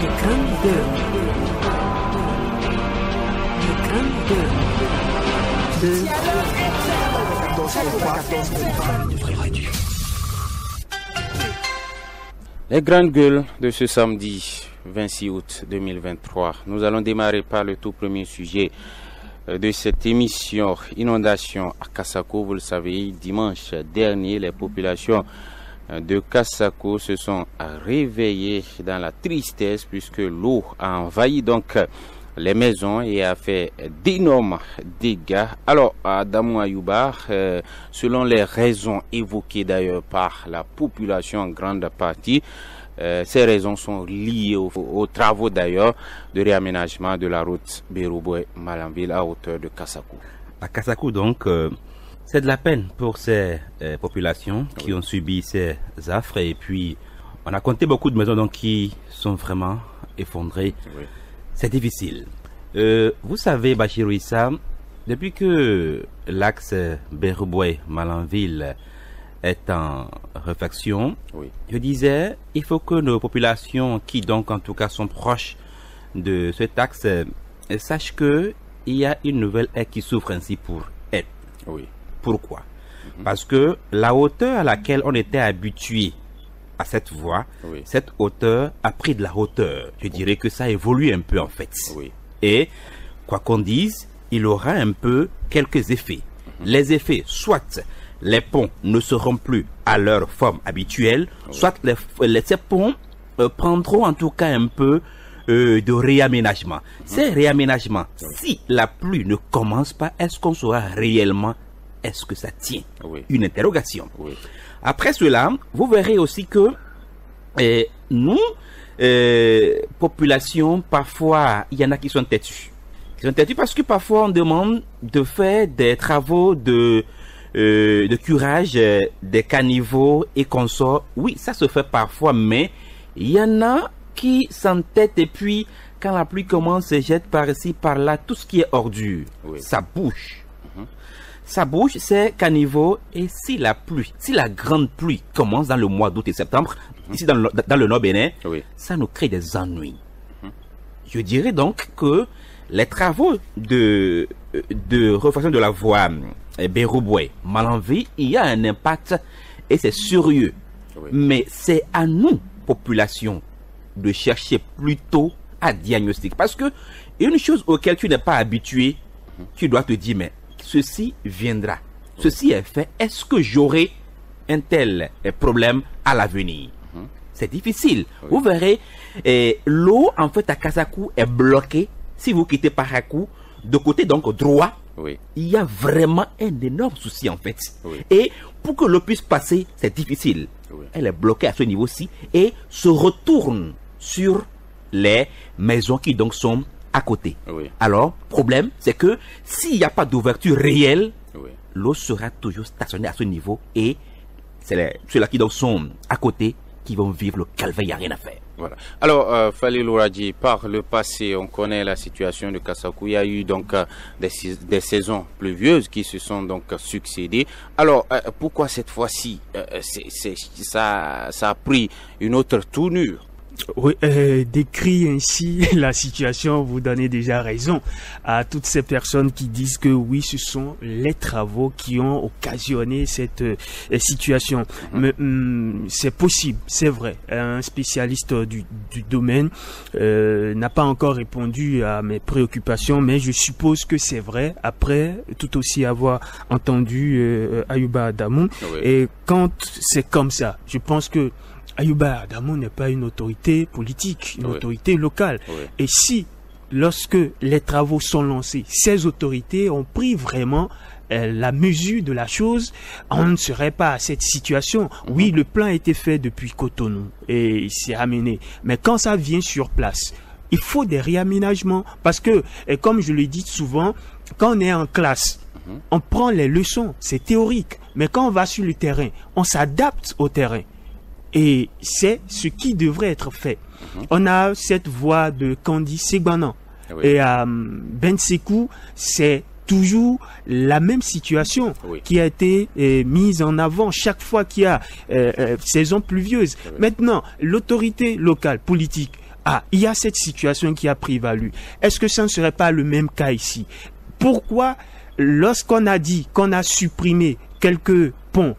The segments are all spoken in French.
Les grandes gueules de ce samedi 26 août 2023. Nous allons démarrer par le tout premier sujet de cette émission, inondation à Kassako. Vous le savez, dimanche dernier, les populations de Kassako se sont réveillées dans la tristesse puisque l'eau a envahi donc les maisons et a fait d'énormes dégâts. Alors, Adamou Ayouba, selon les raisons évoquées d'ailleurs par la population en grande partie, ces raisons sont liées aux travaux d'ailleurs de réaménagement de la route Bérouboué-Malanville à hauteur de Kassako. À Kassako donc, c'est de la peine pour ces populations qui ont subi ces affres, et puis on a compté beaucoup de maisons donc qui sont vraiment effondrées. Oui. C'est difficile. Vous savez, Bachirou Issa, depuis que l'axe Bérouboué-Malanville est en réflexion, oui, je disais, il faut que nos populations qui donc en tout cas sont proches de cet axe sachent que il y a une nouvelle aire qui s'ouvre ainsi pour elle. Oui. Pourquoi? Parce que la hauteur à laquelle on était habitué à cette voie, oui, cette hauteur a pris de la hauteur. Je dirais que ça évolue un peu en fait. Oui. Et quoi qu'on dise, il aura un peu quelques effets. Les effets, soit les ponts ne seront plus à leur forme habituelle, oui, soit ces ponts prendront en tout cas un peu de réaménagement. Ces réaménagements, oui, si la pluie ne commence pas, est-ce qu'on saura réellement est-ce que ça tient? Oui. Une interrogation. Oui. Après cela, vous verrez aussi que nous, population, parfois, il y en a qui sont têtus. Ils sont têtus parce que parfois on demande de faire des travaux de curage des caniveaux et consorts. Oui, ça se fait parfois, mais il y en a qui s'entêtent et puis quand la pluie commence, se jette par ici, par là, tout ce qui est ordure, oui, ça bouge. Ça bouge, c'est caniveau, et si la grande pluie commence dans le mois d'août et septembre, ici dans le Nord Bénin, oui, ça nous crée des ennuis. Je dirais donc que les travaux de refaction de la voie Bérouboué-Malanville, il y a un impact et c'est sérieux. Oui. Mais c'est à nous, population, de chercher plutôt à diagnostiquer. Parce que une chose auquel tu n'es pas habitué, tu dois te dire, mais ceci viendra, ceci est fait, est-ce que j'aurai un tel problème à l'avenir? C'est difficile. Oui. Vous verrez, l'eau en fait à Kassako est bloquée. Si vous quittez Parakou, de côté donc droit, oui, il y a vraiment un énorme souci en fait. Oui. Et pour que l'eau puisse passer, c'est difficile. Oui. Elle est bloquée à ce niveau-ci et se retourne sur les maisons qui donc sont à côté. Oui. Alors, problème, c'est que s'il n'y a pas d'ouverture réelle, oui, l'eau sera toujours stationnée à ce niveau et c'est ceux-là qui donc sont à côté qui vont vivre le calvaire, il n'y a rien à faire. Voilà. Alors, Falil Ouradji, par le passé, on connaît la situation de Kassako. Il y a eu donc des saisons pluvieuses qui se sont donc succédées. Alors, pourquoi cette fois-ci, ça a pris une autre tournure? Oui, décrit ainsi la situation, vous donnez déjà raison à toutes ces personnes qui disent que oui, ce sont les travaux qui ont occasionné cette situation. Mais c'est possible, c'est vrai. Un spécialiste du domaine n'a pas encore répondu à mes préoccupations, mais je suppose que c'est vrai, après tout aussi avoir entendu Ayouba Adamou. Oui. Et quand c'est comme ça, je pense que Ayouba Adamou n'est pas une autorité politique, une, oui, autorité locale. Oui. Et si, lorsque les travaux sont lancés, ces autorités ont pris vraiment la mesure de la chose, on ne serait pas à cette situation. Oui, le plan a été fait depuis Cotonou et c'est amené. Mais quand ça vient sur place, il faut des réaménagements parce que, comme je le dis souvent, quand on est en classe, on prend les leçons, c'est théorique. Mais quand on va sur le terrain, on s'adapte au terrain. Et c'est ce qui devrait être fait. On a cette voie de Kandi Segbanan. Oui. Et à Ben Sekou, c'est toujours la même situation, oui, qui a été mise en avant chaque fois qu'il y a saison pluvieuse. Oui. Maintenant, l'autorité locale politique ah, il y a cette situation qui a prévalu. Est-ce que ça ne serait pas le même cas ici? Pourquoi, lorsqu'on a dit qu'on a supprimé quelques ponts,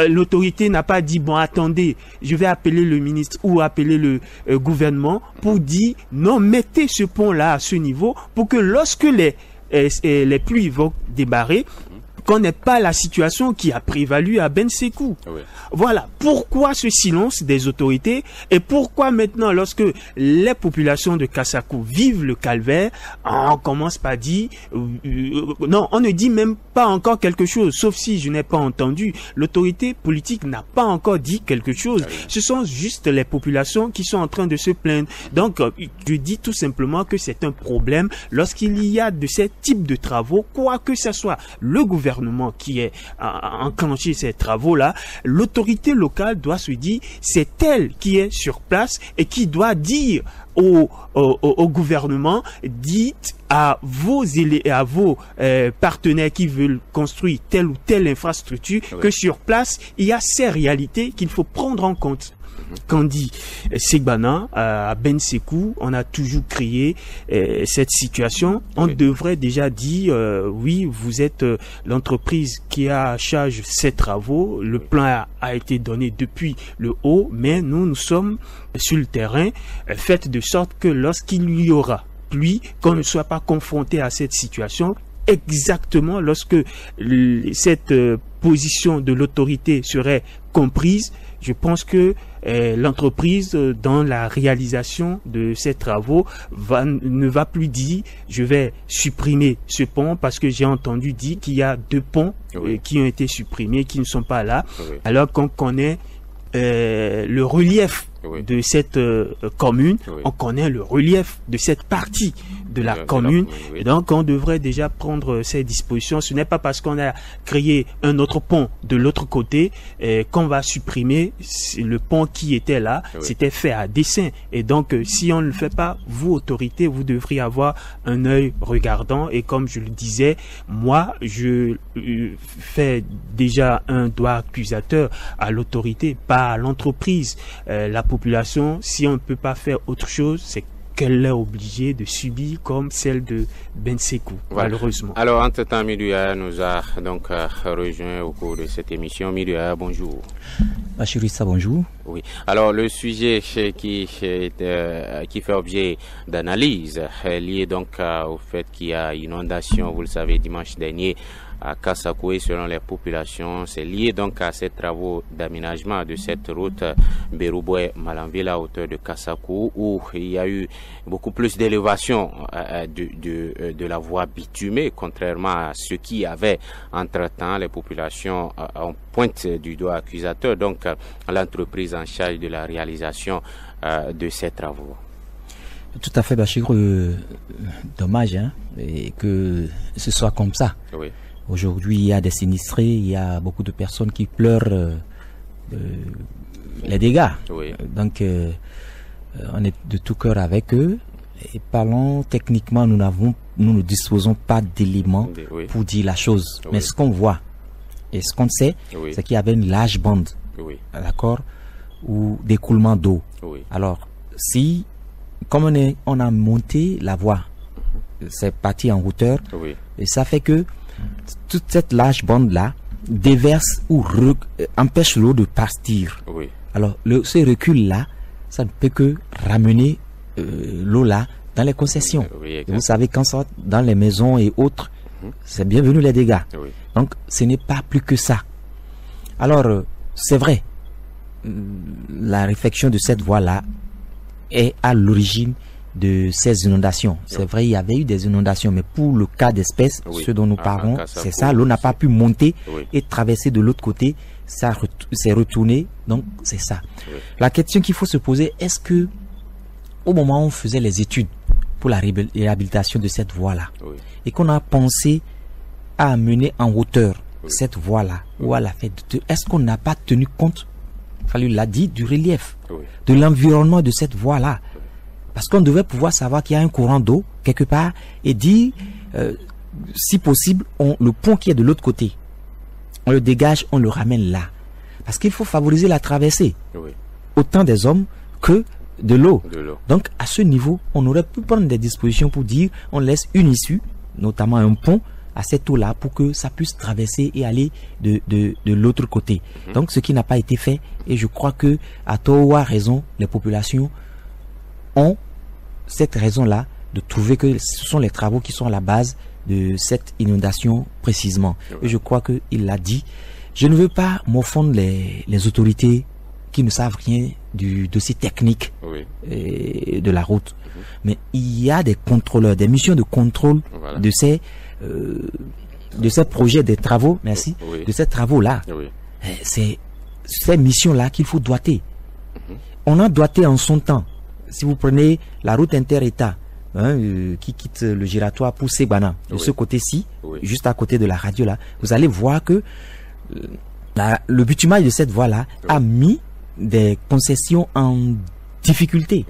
l'autorité n'a pas dit, bon, attendez, je vais appeler le ministre ou appeler le gouvernement pour dire, non, mettez ce pont-là à ce niveau pour que lorsque les pluies vont débarrer, qu'on n'ait pas la situation qui a prévalu à Ben Sekou. Oui. Voilà. Pourquoi ce silence des autorités et pourquoi maintenant, lorsque les populations de Kassakou vivent le calvaire, on commence par dire, non, on ne dit même pas encore quelque chose, sauf si je n'ai pas entendu. L'autorité politique n'a pas encore dit quelque chose. Oui. Ce sont juste les populations qui sont en train de se plaindre. Donc, je dis tout simplement que c'est un problème lorsqu'il y a de ces types de travaux, quoi que ce soit le gouvernement qui est enclenché ces travaux-là, l'autorité locale doit se dire, c'est elle qui est sur place et qui doit dire au gouvernement, dites à vos partenaires qui veulent construire telle ou telle infrastructure, oui, que sur place, il y a ces réalités qu'il faut prendre en compte. Quand dit Segbana à Ben Sekou, on a toujours créé cette situation. On oui, devrait déjà dire oui, vous êtes l'entreprise qui a à charge ces travaux. Le plan a été donné depuis le haut, mais nous sommes sur le terrain. Faites de sorte que lorsqu'il y aura pluie, qu'on ne soit pas confronté à cette situation. Exactement lorsque cette position de l'autorité serait comprise, je pense que l'entreprise, dans la réalisation de ces travaux, ne va plus dire je vais supprimer ce pont parce que j'ai entendu dire qu'il y a 2 ponts oui, qui ont été supprimés, qui ne sont pas là, oui, alors qu'on connaît le relief oui, de cette commune, oui, on connaît le relief de cette partie de la commune, oui, et donc on devrait déjà prendre ces dispositions. Ce n'est pas parce qu'on a créé un autre pont de l'autre côté qu'on va supprimer le pont qui était là, oui, c'était fait à dessein, et donc si on ne le fait pas, vous autorités, vous devriez avoir un œil regardant, et comme je le disais, moi je fais déjà un doigt accusateur à l'autorité, pas à l'entreprise. La population, si on ne peut pas faire autre chose, c'est qu'elle est obligée de subir comme celle de Ben Sekou, voilà, malheureusement. Alors, entre-temps, Midouya nous a donc rejoint au cours de cette émission. Midouya, bonjour. Bachirissa, bonjour. Oui. Alors, le sujet qui fait objet d'analyse est lié donc au fait qu'il y a inondation, vous le savez, dimanche dernier, à Kassakou, selon les populations. C'est lié donc à ces travaux d'aménagement de cette route Berouboué-Malanville à hauteur de Kassakou, où il y a eu beaucoup plus d'élévation de la voie bitumée, contrairement à ce qu'il y avait entre-temps. Les populations en pointe du doigt accusateur, donc l'entreprise en charge de la réalisation de ces travaux. Tout à fait, Bachir. Dommage et que ce soit comme ça. Oui. Aujourd'hui, il y a des sinistrés, il y a beaucoup de personnes qui pleurent les dégâts. Oui. Donc, on est de tout cœur avec eux. Et parlons techniquement, nous ne disposons pas d'éléments oui, pour dire la chose. Oui. Mais ce qu'on voit et ce qu'on sait, oui, c'est qu'il y avait une large bande, oui, d'accord, ou d'écoulement d'eau. Oui. Alors, si, comme on a monté la voie, c'est parti en hauteur, oui, et ça fait que toute cette large bande-là déverse ou empêche l'eau de partir. Oui. Alors, ce recul-là, ça ne peut que ramener l'eau-là dans les concessions. Oui, vous savez, quand ça va dans les maisons et autres, c'est bienvenu les dégâts. Oui. Donc, ce n'est pas plus que ça. Alors, c'est vrai, la réflexion de cette voie-là est à l'origine de ces inondations. C'est vrai, il y avait eu des inondations, mais pour le cas d'espèce, oui, ce dont nous parlons, c'est ça, l'eau n'a pas pu monter, oui, et traverser de l'autre côté, ça s'est retourné, donc c'est ça. Oui. La question qu'il faut se poser, est-ce que au moment où on faisait les études pour la réhabilitation de cette voie-là, oui, et qu'on a pensé à amener en hauteur, oui, cette voie-là, oui, ou à la fait, est-ce qu'on n'a pas tenu compte, Fallu l'a dit, du relief, oui, de l'environnement de cette voie-là? Parce qu'on devait pouvoir savoir qu'il y a un courant d'eau quelque part et dire, si possible, le pont qui est de l'autre côté, on le dégage, on le ramène là. Parce qu'il faut favoriser la traversée, oui, autant des hommes que de l'eau. Donc, à ce niveau, on aurait pu prendre des dispositions pour dire, on laisse une issue, notamment un pont, à cette eau-là, pour que ça puisse traverser et aller de l'autre côté. Donc, ce qui n'a pas été fait, et je crois que, à tort ou à raison, les populations ont cette raison-là de trouver que ce sont les travaux qui sont à la base de cette inondation précisément. Et je crois qu'il l'a dit. Je ne veux pas morfondre les autorités qui ne savent rien du dossier technique de la route. Mais il y a des contrôleurs, des missions de contrôle de ces projets, des travaux, de ces travaux-là. C'est ces missions-là qu'il faut doiter. On a doité en son temps. Si vous prenez la route inter-État, qui quitte le giratoire pour Segbana, de ce côté-ci, juste à côté de la radio là, vous allez voir que le bitumage de cette voie-là a mis des concessions en difficulté.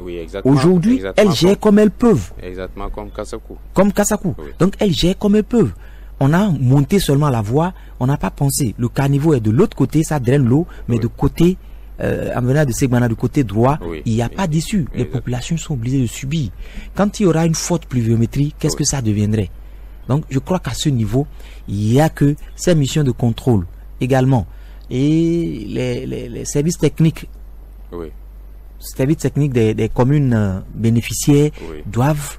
Aujourd'hui, elles gèrent comme elles peuvent. Exactement comme Kassakou. Comme Kassakou. Donc elles gèrent comme elles peuvent. On a monté seulement la voie, on n'a pas pensé. Le caniveau est de l'autre côté, ça draine l'eau, mais de côté, en venant de Segbana, du côté droit, il n'y a pas d'issue. Les populations sont obligées de subir. Quand il y aura une forte pluviométrie, qu'est-ce que ça deviendrait? Donc je crois qu'à ce niveau, il n'y a que ces missions de contrôle également. Et les services techniques, services techniques des communes bénéficiaires doivent,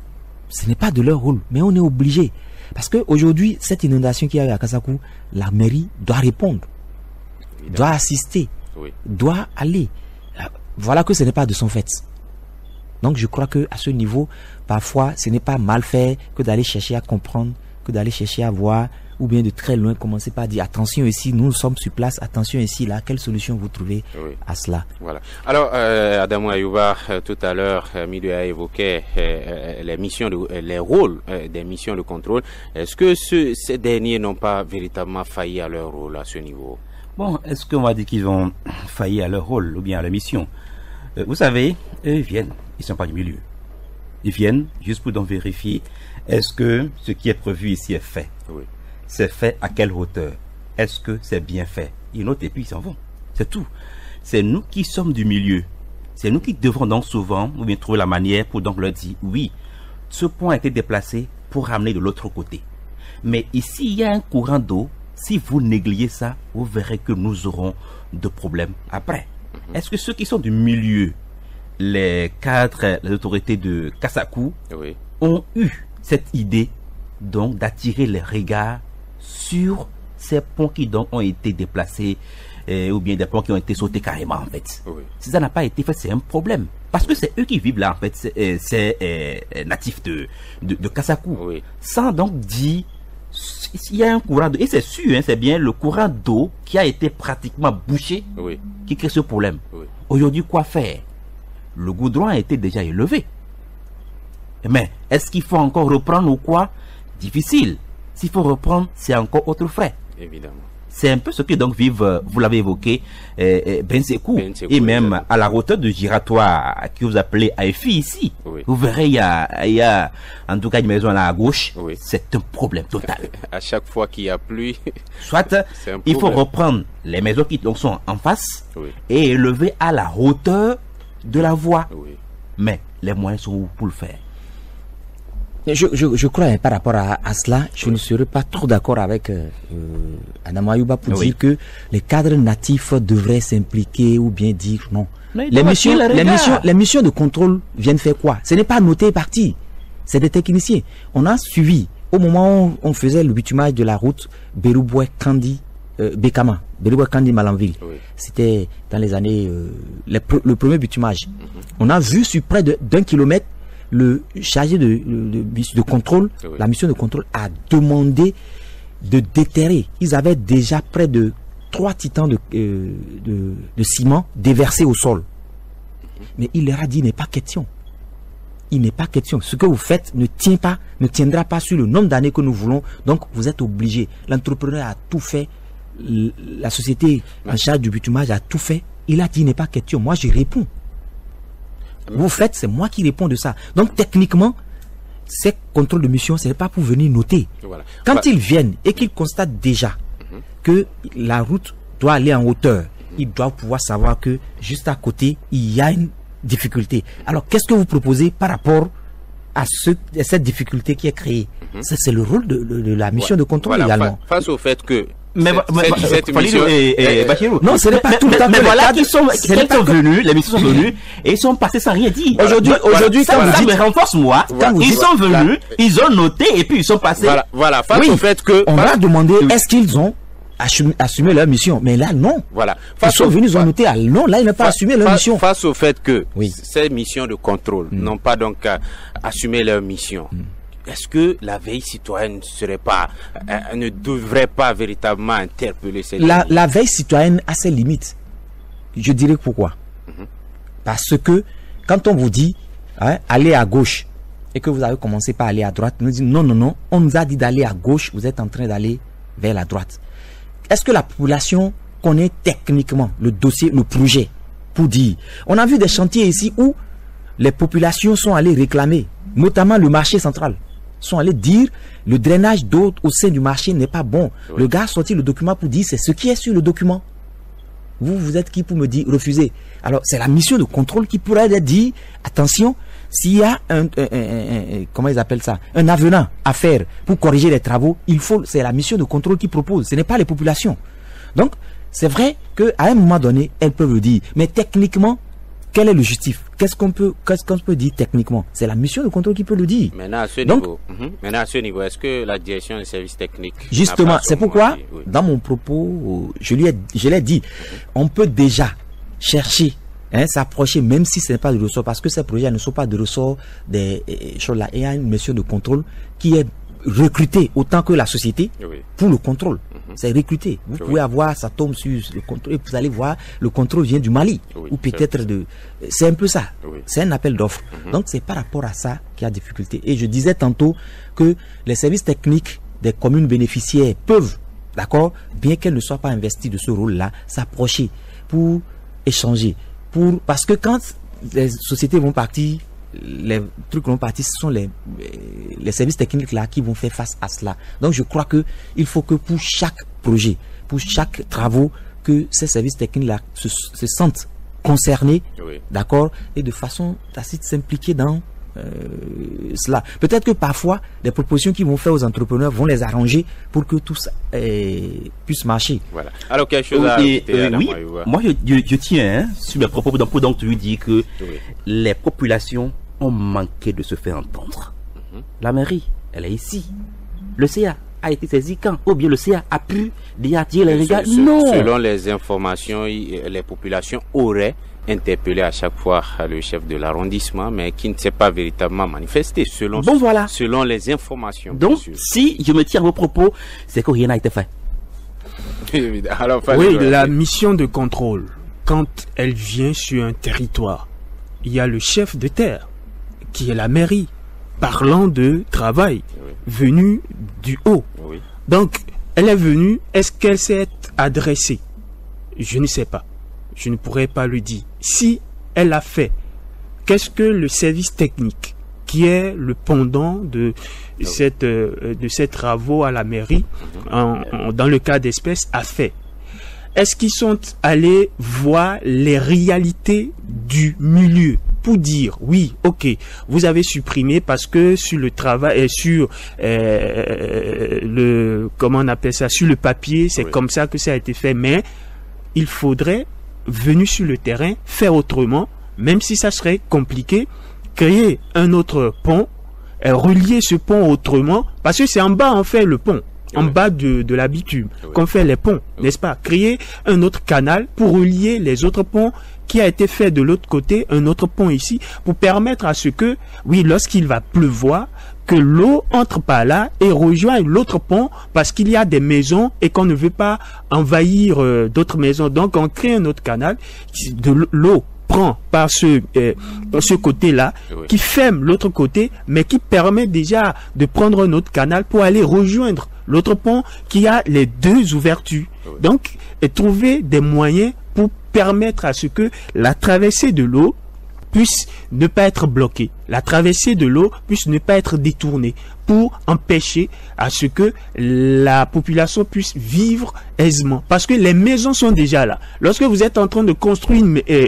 ce n'est pas de leur rôle, mais on est obligé. Parce qu'aujourd'hui, cette inondation qu'il y a eu à Kassakou, la mairie doit répondre, doit assister, doit aller. Voilà que ce n'est pas de son fait. Donc je crois que à ce niveau, parfois, ce n'est pas mal fait que d'aller chercher à comprendre, que d'aller chercher à voir, ou bien de très loin commencer par dire attention ici, nous sommes sur place, attention ici, là, quelle solution vous trouvez à cela? Voilà. Alors, Adamou Ayouba, tout à l'heure, Midou a évoqué les rôles des missions de contrôle. Est-ce que ces derniers n'ont pas véritablement failli à leur rôle à ce niveau? Bon, est-ce qu'on va dire qu'ils ont failli à leur rôle ou bien à leur mission? Vous savez, eux, ils viennent, ils ne sont pas du milieu. Ils viennent juste pour donc vérifier est-ce que ce qui est prévu ici est fait. C'est fait à quelle hauteur? Est-ce que c'est bien fait? Ils notent et puis ils s'en vont. C'est tout. C'est nous qui sommes du milieu. C'est nous qui devrons donc souvent ou bien trouver la manière pour donc leur dire oui, ce point a été déplacé pour ramener de l'autre côté. Mais ici, il y a un courant d'eau. Si vous négligez ça, vous verrez que nous aurons de problèmes après. Est-ce que ceux qui sont du milieu, les cadres, les autorités de Kassakou, ont eu cette idée donc d'attirer les regards sur ces ponts qui donc ont été déplacés ou bien des ponts qui ont été sautés carrément en fait. Si ça n'a pas été fait, c'est un problème. Parce que c'est eux qui vivent là en fait, c'est natifs de Kassakou. Sans donc dire s'il y a un courant d'eau, et c'est sûr, c'est bien le courant d'eau qui a été pratiquement bouché qui crée ce problème. Aujourd'hui, quoi faire? Le goudron a été déjà élevé. Mais est-ce qu'il faut encore reprendre ou quoi? Difficile. S'il faut reprendre, c'est encore autre frais. Évidemment. C'est un peu ce que donc vivent, vous l'avez évoqué, Bensekou, et même à la hauteur de giratoire que vous appelez Aïfi ici. Vous verrez, il y a en tout cas une maison là à gauche. C'est un problème total. À chaque fois qu'il y a pluie. Soit il faut reprendre les maisons qui donc sont en face et élever à la hauteur de la voie. Mais les moyens sont où pour le faire? Je crois par rapport à cela, je ne serais pas trop d'accord avec Adamou Ayouba pour dire que les cadres natifs devraient s'impliquer ou bien dire non. Les missions de contrôle viennent faire quoi? Ce n'est pas noté parti, c'est des techniciens. On a suivi au moment où on faisait le bitumage de la route Berouboué-Kandi Bekama, Berouboué-Kandi Malanville. C'était dans les années le premier bitumage. On a vu sur près d'1 kilomètre le chargé de contrôle, la mission de contrôle a demandé de déterrer. Ils avaient déjà près de 3 titans de ciment déversés au sol. Mais il leur a dit, il n'est pas question. Il n'est pas question. Ce que vous faites ne tiendra pas sur le nombre d'années que nous voulons. Donc vous êtes obligés. L'entrepreneur a tout fait. La société en charge du bitumage a tout fait. Il a dit, il n'est pas question. Moi, je réponds. Vous faites, c'est moi qui réponds de ça. Donc techniquement, ces contrôles de mission, ce n'est pas pour venir noter. Quand ils viennent et qu'ils constatent déjà que la route doit aller en hauteur, ils doivent pouvoir savoir que juste à côté, il y a difficulté. Alors, qu'est-ce que vous proposez par rapport à cette difficulté qui est créée? C'est le rôle de la mission de contrôle également. Face au fait que cette mission non, ce n'est pas tout le temps. Mais voilà qu'ils sont venus, les missions sont venues et ils sont passés sans rien dire. Aujourd'hui, ça me renforce moi. Ils sont venus, ils ont noté et puis ils sont passés. Voilà, face au fait que on va demander est-ce qu'ils ont assumé leur mission, mais là non. Voilà. Ils sont venus, ils ont noté, non, là ils n'ont pas assumé leur mission. Face au fait que ces missions de contrôle n'ont pas donc assumé leur mission. Est-ce que la veille citoyenne ne devrait pas véritablement interpeller cette la veille citoyenne a ses limites. Je dirais pourquoi. Parce que quand on vous dit allez à gauche et que vous avez commencé par aller à droite, on nous dit non, on nous a dit d'aller à gauche, vous êtes en train d'aller vers la droite. Est-ce que la population connaît techniquement le dossier, le projet pour dire? On a vu des chantiers ici où les populations sont allées réclamer, notamment le marché central. Sont allés dire le drainage d'eau au sein du marché n'est pas bon. Le gars a sorti le document pour dire c'est ce qui est sur le document. Vous êtes qui pour me dire refuser? Alors c'est la mission de contrôle qui pourrait dire attention, s'il y a comment ils appellent ça, un avenant à faire pour corriger les travaux, c'est la mission de contrôle qui propose, ce n'est pas les populations. Donc c'est vrai qu'à un moment donné elles peuvent le dire, mais techniquement quel est le justif? Qu'est-ce qu'on peut dire techniquement? C'est la mission de contrôle qui peut le dire. Maintenant à ce niveau, est-ce que la direction des services techniques... Justement, c'est pourquoi, dans mon propos, je l'ai dit, on peut déjà chercher, s'approcher, même si ce n'est pas de ressort, parce que ces projets ne sont pas de ressort des choses là. Il y a une mission de contrôle qui est recrutée autant que la société pour le contrôle. C'est recruté. Vous pouvez avoir, ça tombe sur le contrôle et vous allez voir, le contrôle vient du Mali. Ou peut-être c'est un peu ça. C'est un appel d'offres. Donc c'est par rapport à ça qu'il y a difficulté. Et je disais tantôt que les services techniques des communes bénéficiaires peuvent, d'accord, bien qu'elles ne soient pas investies de ce rôle-là, s'approcher pour échanger. Parce que quand les sociétés vont partir, les trucs vont partir, ce sont les services techniques là qui vont faire face à cela. Donc je crois que il faut que pour chaque projet, pour chaque travaux, que ces services techniques là se sentent concernés, d'accord, et de façon tacite s'impliquer dans cela. Peut-être que parfois les propositions qu'ils vont faire aux entrepreneurs vont les arranger pour que tout ça puisse marcher. Voilà. Alors quelque chose à ajouter, moi je tiens sur mes propos donc tu lui dis que les populations ont manqué de se faire entendre. La mairie, elle est ici. Le CA a été saisi quand? Ou bien le CA a pu dire les regards? Non. Selon les informations, les populations auraient interpellé à chaque fois le chef de l'arrondissement, mais qui ne s'est pas véritablement manifesté selon les informations. Donc, si je me tiens à vos propos, c'est que rien n'a été fait. Alors, oui, la mission de contrôle, quand elle vient sur un territoire, il y a le chef de terre, qui est la mairie, parlant de travail, venu du haut. Donc, elle est venue, est-ce qu'elle s'est adressée? Je ne sais pas. Je ne pourrais pas le dire. Si elle a fait, qu'est-ce que le service technique, qui est le pendant de ces travaux à la mairie, dans le cas d'espèce, a fait? Est-ce qu'ils sont allés voir les réalités du milieu pour dire oui, ok, vous avez supprimé parce que sur le travail et sur comment on appelle ça, sur le papier, c'est comme ça que ça a été fait, mais il faudrait, venu sur le terrain, faire autrement, même si ça serait compliqué, créer un autre pont, relier ce pont autrement, parce que c'est en bas on fait le pont. En bas de la bitume, qu'on fait les ponts, n'est-ce pas? Créer un autre canal pour relier les autres ponts qui a été fait de l'autre côté, un autre pont ici, pour permettre à ce que, oui, lorsqu'il va pleuvoir, que l'eau entre par là et rejoigne l'autre pont, parce qu'il y a des maisons et qu'on ne veut pas envahir d'autres maisons. Donc on crée un autre canal, de l'eau prend par ce côté-là, qui ferme l'autre côté, mais qui permet déjà de prendre un autre canal pour aller rejoindre l'autre pont qui a les deux ouvertures. Donc, et trouver des moyens pour permettre à ce que la traversée de l'eau puisse ne pas être bloquée, la traversée de l'eau puisse ne pas être détournée, pour empêcher à ce que la population puisse vivre aisément. Parce que les maisons sont déjà là. Lorsque vous êtes en train de construire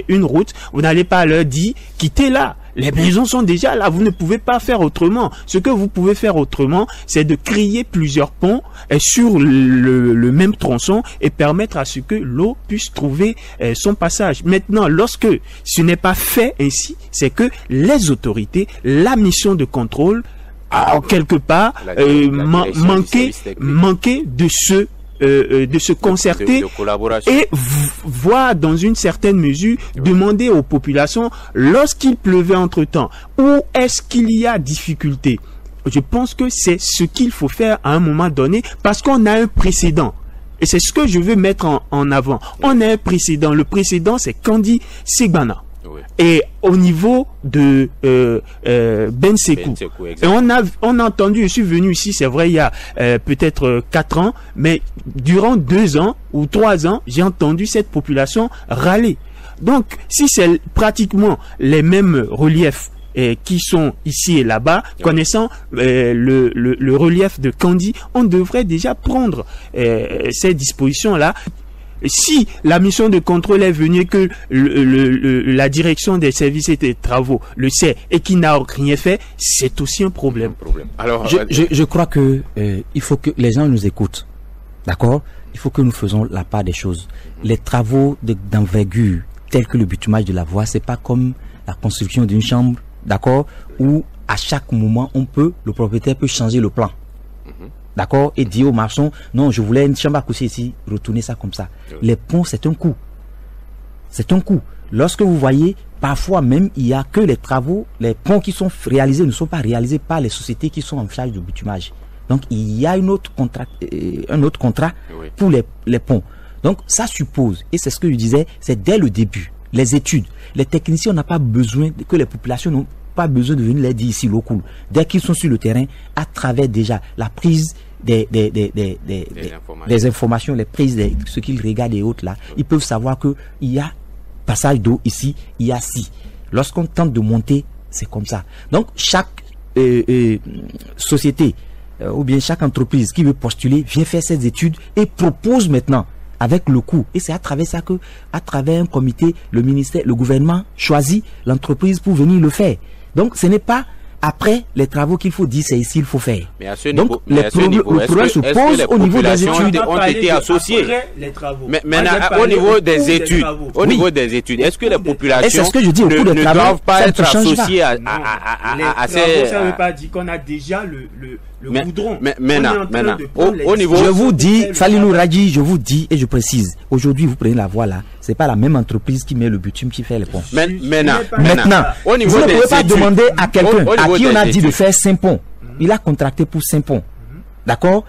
une route, vous n'allez pas leur dire « quittez là ». Les maisons sont déjà là, vous ne pouvez pas faire autrement. Ce que vous pouvez faire autrement, c'est de créer plusieurs ponts sur le même tronçon et permettre à ce que l'eau puisse trouver son passage. Maintenant, lorsque ce n'est pas fait ainsi, c'est que les autorités, la mission de contrôle, en quelque part, manquer de se concerter et voir dans une certaine mesure, demander aux populations, lorsqu'il pleuvait entre-temps, où est-ce qu'il y a difficulté. Je pense que c'est ce qu'il faut faire à un moment donné, parce qu'on a un précédent. Et c'est ce que je veux mettre en avant. On a un précédent. Le précédent, c'est Kandi Segbana. Et au niveau de Ben Sekou, et on a entendu, je suis venu ici, c'est vrai, il y a peut-être 4 ans, mais durant 2 ans ou 3 ans, j'ai entendu cette population râler. Donc, si c'est pratiquement les mêmes reliefs qui sont ici et là-bas, connaissant le relief de Kandi, on devrait déjà prendre ces dispositions-là. Si la mission de contrôle est venue que la direction des services et des travaux le sait et qui n'a rien fait, c'est aussi un problème. Alors, je crois que il faut que les gens nous écoutent. D'accord? Il faut que nous faisons la part des choses. Les travaux d'envergure tels que le bitumage de la voie, c'est pas comme la construction d'une chambre, d'accord, où à chaque moment le propriétaire peut changer le plan. D'accord, et dire aux maçons, non, je voulais une chambre à coucher ici, retourner ça comme ça. Les ponts, c'est un coût. C'est un coût. Lorsque vous voyez, parfois même, il y a que les travaux, les ponts qui sont réalisés ne sont pas réalisés par les sociétés qui sont en charge du bitumage. Donc, il y a un autre contrat pour les ponts. Donc, ça suppose, et c'est ce que je disais, c'est dès le début, les études. Les techniciens n'ont pas besoin, que les populations n'ont pas besoin de venir les dire ici, local. Dès qu'ils sont sur le terrain, à travers déjà la prise des informations, les prises de ce qu'ils regardent et autres là, ils peuvent savoir que il y a passage d'eau ici, il y a ci. Lorsqu'on tente de monter, c'est comme ça. Donc chaque société ou bien chaque entreprise qui veut postuler vient faire ses études et propose maintenant avec le coût. Et c'est à travers ça que, à travers un comité, le gouvernement choisit l'entreprise pour venir le faire. Donc ce n'est pas après les travaux qu'il faut dire c'est ici il faut faire. Mais à ce donc niveau, le problème se pose au niveau des études. Ont été associées. Mais au niveau des études, est-ce que les populations ne doivent pas être associées à ces... Ça ne veut pas dire qu'on a déjà le goudron. Mais maintenant, au niveau... Je vous dis, Falilou Radji, je vous dis et je précise, aujourd'hui vous prenez la voie là, c'est pas la même entreprise qui met le bitume qui fait les ponts. Maintenant, vous ne pouvez pas demander à quelqu'un à qui on a dit de faire 5 ponts. Il a contracté pour 5 ponts. D'accord?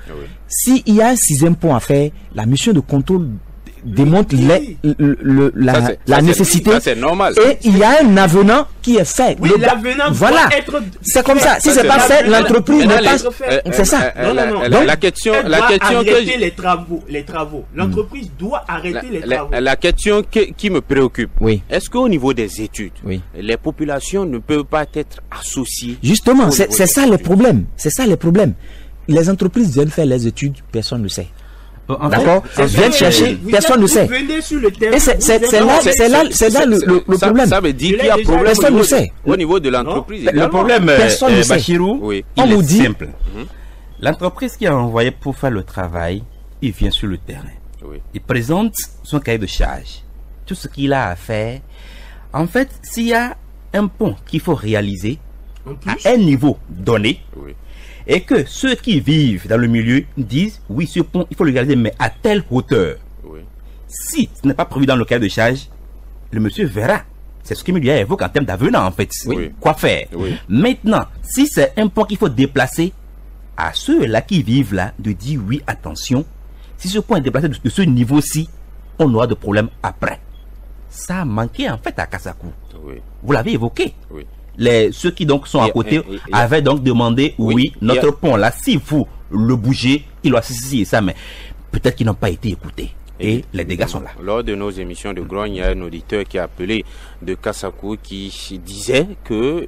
S'il y a un 6e pont à faire, la mission de contrôle démontre la nécessité. C'est normal. Et il y a un avenant qui est fait. Oui, l'avenant voilà. C'est comme ça. Si c'est pas fait, l'entreprise n'est pas. C'est ça. Donc, la question que les travaux. L'entreprise doit arrêter les travaux. La question qui me préoccupe. Oui. Est-ce qu'au niveau des études, les populations ne peuvent pas être associées? Justement, c'est ça le problème. C'est ça le problème. Les entreprises viennent faire les études, personne ne sait. D'accord, viennent chercher, personne ne sait. Et c'est là le problème. Ça veut dire qu'il y a problème. Personne ne sait. Au niveau de l'entreprise. Le problème, Bachirou, il est simple. L'entreprise qui a envoyé pour faire le travail, il vient sur le terrain. Il présente son cahier de charge. Tout ce qu'il a à faire. En fait, s'il y a un pont qu'il faut réaliser à un niveau donné, et que ceux qui vivent dans le milieu disent oui, ce pont il faut le réaliser mais à telle hauteur. Si ce n'est pas prévu dans le cahier de charge, le monsieur verra. C'est ce qu'il me lui a évoqué en termes d'avenant en fait. Quoi faire. Maintenant, si c'est un pont qu'il faut déplacer, à ceux-là qui vivent là de dire oui, attention, si ce pont est déplacé de ce niveau-ci, on aura de problèmes après. Ça a manqué en fait à Kassakou. Vous l'avez évoqué. Ceux qui donc sont à côté avaient donc demandé notre pont là, si vous le bougez, il doit ceci et ça, mais peut-être qu'ils n'ont pas été écoutés. et les dégâts sont là. Lors de nos émissions de grogne, il y a un auditeur qui a appelé de Kassakou qui disait que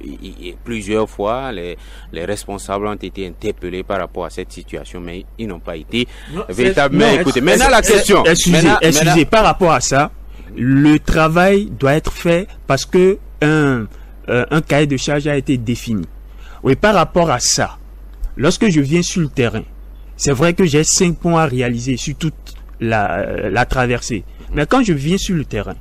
plusieurs fois les responsables ont été interpellés par rapport à cette situation, mais ils n'ont pas été véritablement écoutés. Maintenant la question. Excusez, par rapport à ça, le travail doit être fait parce que un cahier de charge a été défini. Oui, par rapport à ça, lorsque je viens sur le terrain, c'est vrai que j'ai 5 ponts à réaliser sur toute la traversée. Mais quand je viens sur le terrain,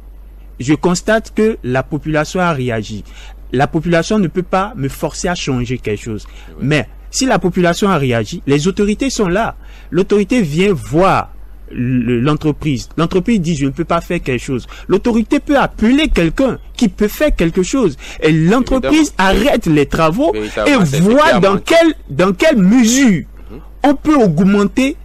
je constate que la population a réagi. La population ne peut pas me forcer à changer quelque chose. Mais si la population a réagi, les autorités sont là. L'autorité vient voir l'entreprise. L'entreprise dit je ne peux pas faire quelque chose. L'autorité peut appeler quelqu'un qui peut faire quelque chose. Et l'entreprise arrête les travaux et voit dans quelle mesure on peut augmenter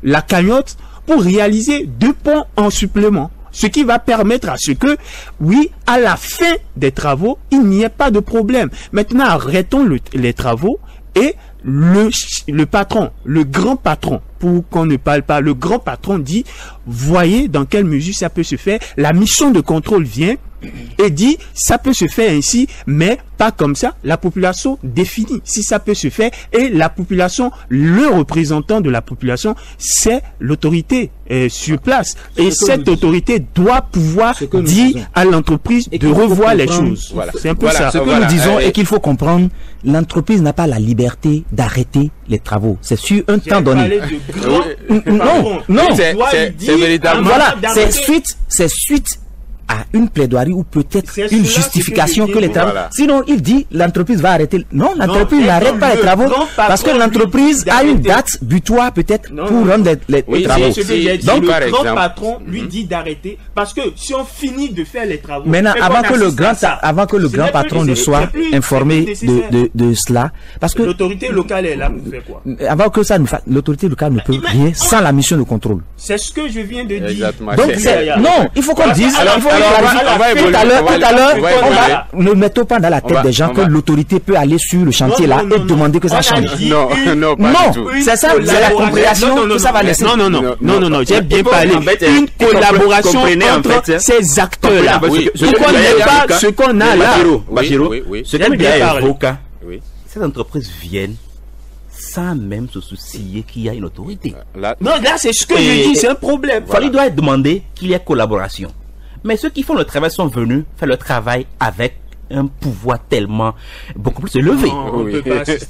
la cagnotte pour réaliser 2 ponts en supplément. Ce qui va permettre à ce que, oui, à la fin des travaux, il n'y ait pas de problème. Maintenant, arrêtons les travaux et le patron, le grand patron, pour qu'on ne parle pas, le grand patron dit, voyez dans quelle mesure ça peut se faire. La mission de contrôle vient et dit, ça peut se faire ainsi, mais pas comme ça. La population définit si ça peut se faire et la population, le représentant de la population, c'est l'autorité sur place. Et cette autorité doit pouvoir dire à l'entreprise de revoir les choses. Voilà. C'est un peu ça. Ce que nous disons est qu'il faut comprendre, l'entreprise n'a pas la liberté d'arrêter les travaux. C'est sur un temps donné. Non, c'est véritablement. Voilà, c'est suite à une plaidoirie ou peut-être une justification que les travaux. Voilà. Sinon, il dit l'entreprise va arrêter. Non, l'entreprise n'arrête pas les travaux parce que l'entreprise a une date butoir peut-être pour rendre les travaux. Donc, le grand patron lui dit d'arrêter parce que si on finit de faire les travaux. Maintenant, avant que le grand patron ne soit informé de cela, parce que l'autorité locale est là pour faire quoi? Avant que ça ne fasse, l'autorité locale ne peut rien sans la mission de contrôle. C'est ce que je viens de dire. Exactement. Donc, non, il faut qu'on dise. Tout à l'heure, ne mettons pas dans la tête des gens que l'autorité peut aller sur le chantier là et demander que ça change. Non, c'est ça, c'est la compréhension que ça va laisser. Non, j'ai bien parlé. Une collaboration entre ces acteurs-là. Ce qu'on a là. Ce que dit avocat, ces entreprises viennent sans même se soucier qu'il y a une autorité. Non, là, c'est ce que je dis, c'est un problème. Il doit demander qu'il y ait collaboration. Mais ceux qui font le travail sont venus faire le travail avec un pouvoir tellement beaucoup plus élevé.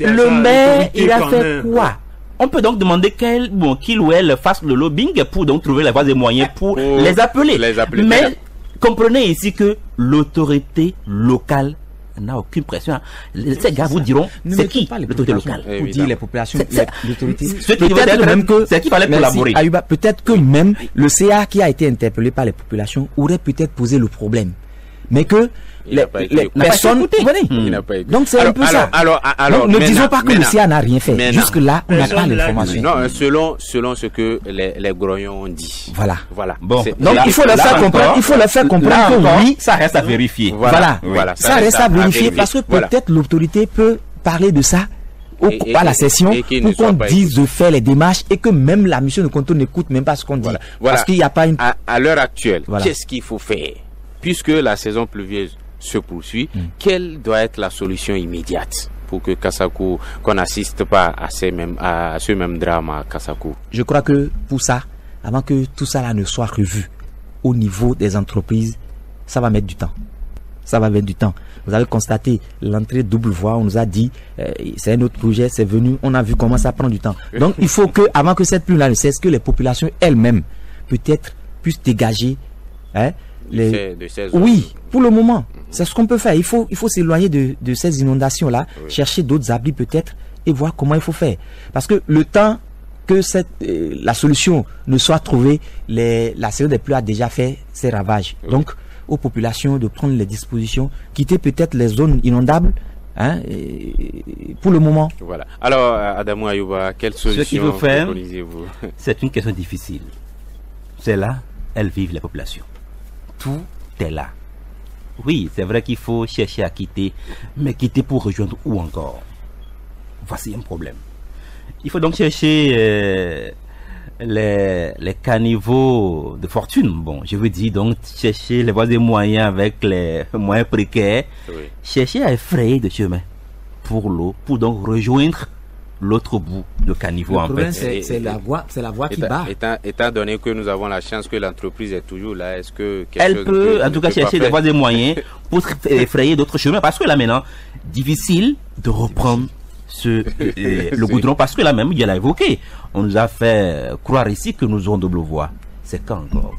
Le maire, il a fait quoi? On peut donc demander qu'il ou elle fasse le lobbying pour donc trouver la voie des moyens pour les appeler. Mais comprenez ici que l'autorité locale n'a aucune pression. Ces gars vous diront c'est qui l'autorité locale pour dire les populations, l'autorité. Peut-être même que c'est qu'il fallait collaborer. Ayuba, peut-être que même le CA qui a été interpellé par les populations aurait peut-être posé le problème, mais que les personnes. Donc c'est un peu ça. Alors, ne disons pas que le CA n'a rien fait. Jusque là, on n'a pas l'information. Non, selon ce que les grognons ont dit. Voilà. Bon. Donc il faut leur faire comprendre. Il faut leur faire comprendre que oui, ça reste à vérifier. Voilà. Ça reste à vérifier parce que peut-être l'autorité peut parler de ça à la session pour qu'on dise de faire les démarches et que même la mission de contrôle n'écoute même pas ce qu'on dit. Parce qu'il n'y a pas une. À l'heure actuelle, qu'est-ce qu'il faut faire? Puisque la saison pluvieuse se poursuit, quelle doit être la solution immédiate pour que Kassakou, qu'on n'assiste pas à ce même drame à Kassakou? Je crois que pour ça, avant que tout ça là ne soit revu au niveau des entreprises, ça va mettre du temps. Vous avez constaté l'entrée double voie, on nous a dit c'est un autre projet, c'est venu, on a vu comment ça prend du temps. Donc il faut que, avant que cette pluie là ne cesse, que les populations elles-mêmes peut-être puissent dégager oui, pour le moment, c'est ce qu'on peut faire. Il faut s'éloigner de ces inondations-là, chercher d'autres abris peut-être et voir comment il faut faire. Parce que le temps que la solution ne soit trouvée, la saison des pluies a déjà fait ses ravages. Donc, aux populations de prendre les dispositions, quitter peut-être les zones inondables. Pour le moment. Voilà. Alors, Adamou Ayuba, quelle solution préconisez-vous? C'est une question difficile. C'est là, elles vivent les populations. Tout est là. Oui, c'est vrai qu'il faut chercher à quitter, mais quitter pour rejoindre où encore? Voici un problème. Il faut donc chercher les caniveaux de fortune. Bon, je veux dire, donc, chercher les voies et moyens avec les moyens précaires, chercher à effrayer de chemin pour l'eau, pour donc rejoindre l'autre bout de caniveau. Le problème, c'est la voie qui bat. Étant donné que nous avons la chance que l'entreprise est toujours là, est-ce que elle peut en tout cas chercher des voies et moyens pour effrayer d'autres chemins, parce que là maintenant, difficile de reprendre le goudron, parce que là même, il l'a évoqué, on nous a fait croire ici que nous aurons double voie. C'est quand encore?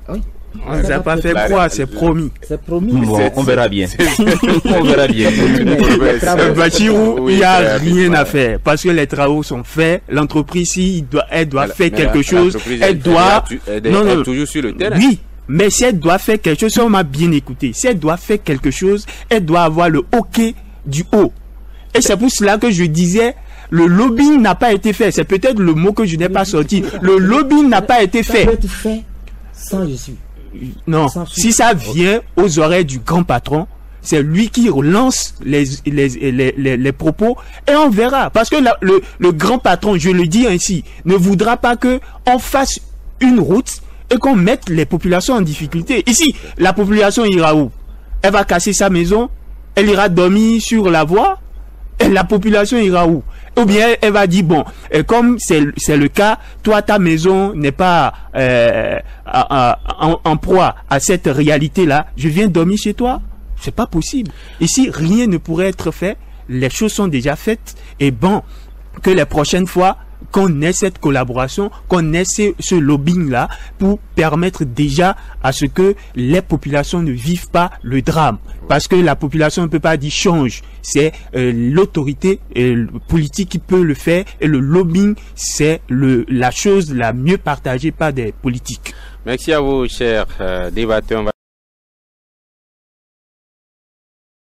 Oui. On ne nous a pas fait croire, c'est promis. C'est promis. Bon, on verra bien. On verra bien. Bachirou, il n'y a rien à faire parce que les travaux sont faits. L'entreprise, si elle doit faire quelque chose, elle doit. Non, toujours sur le terrain. Oui, mais si elle doit faire quelque chose, si on m'a bien écouté, si elle doit faire quelque chose, elle doit avoir le OK du haut. Et c'est pour cela que je disais, le lobbying n'a pas été fait. C'est peut-être le mot que je n'ai pas sorti. Le lobbying n'a pas été fait. Ça peut être fait sans je suis. Non, si ça vient aux oreilles du grand patron, c'est lui qui relance les propos et on verra. Parce que le grand patron, je le dis ainsi, ne voudra pas que on fasse une route et qu'on mette les populations en difficulté. Ici, la population ira où? Elle va casser sa maison, elle ira dormir sur la voie, et la population ira où? Ou bien elle va dire, bon, comme c'est le cas, toi ta maison n'est pas en proie à cette réalité-là, je viens dormir chez toi. C'est pas possible. Ici, rien ne pourrait être fait. Les choses sont déjà faites. Et bon, que les prochaines fois, qu'on ait cette collaboration, qu'on ait ce lobbying-là pour permettre déjà à ce que les populations ne vivent pas le drame. Parce que la population ne peut pas dire change. C'est l'autorité politique qui peut le faire et le lobbying, c'est la chose la mieux partagée par des politiques. Merci à vous, chers débatteurs.